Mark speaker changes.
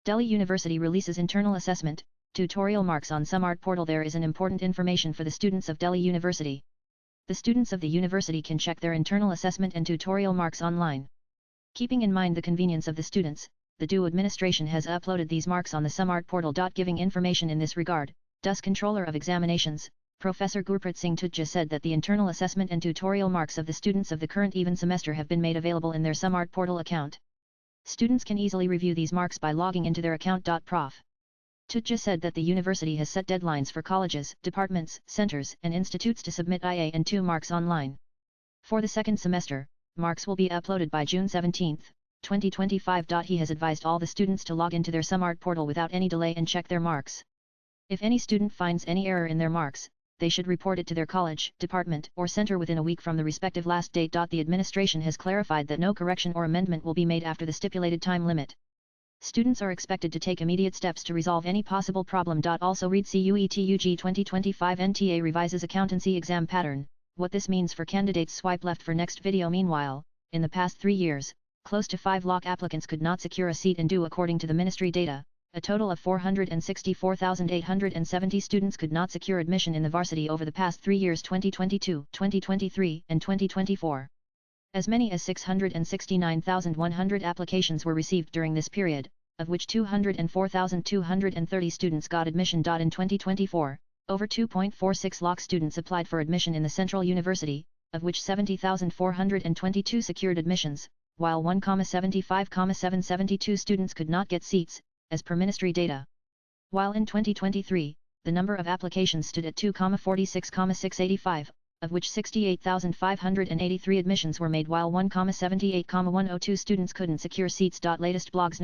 Speaker 1: Delhi University releases internal assessment, tutorial marks on Samarth portal. There is an important information for the students of Delhi University. The students of the university can check their internal assessment and tutorial marks online. Keeping in mind the convenience of the students, the DU administration has uploaded these marks on the Samarth portal. Giving information in this regard, DU's Controller of Examinations, Professor Gurpreet Singh Tujja said that the internal assessment and tutorial marks of the students of the current even semester have been made available in their Samarth portal account. Students can easily review these marks by logging into their account. Prof. Tujja said that the university has set deadlines for colleges, departments, centers, and institutes to submit IA and II marks online. For the second semester, marks will be uploaded by June 17, 2025. He has advised all the students to log into their Samarth portal without any delay and check their marks. If any student finds any error in their marks, they should report it to their college, department, or center within a week from the respective last date. The administration has clarified that no correction or amendment will be made after the stipulated time limit. Students are expected to take immediate steps to resolve any possible problem. Also read CUETUG 2025 NTA revises accountancy exam pattern, what this means for candidates. Swipe left for next video. Meanwhile, in the past 3 years, close to 5 lakh applicants could not secure a seat in DU. According to the ministry data, a total of 464,870 students could not secure admission in the varsity over the past 3 years, 2022, 2023, and 2024. As many as 669,100 applications were received during this period, of which 204,230 students got admission. In 2024, over 2.46 lakh students applied for admission in the Central University, of which 70,422 secured admissions, while 1,75,772 students could not get seats, as per ministry data. While in 2023, the number of applications stood at 2,46,685, of which 68,583 admissions were made, while 1,78,102 students couldn't secure seats. Latest blogs.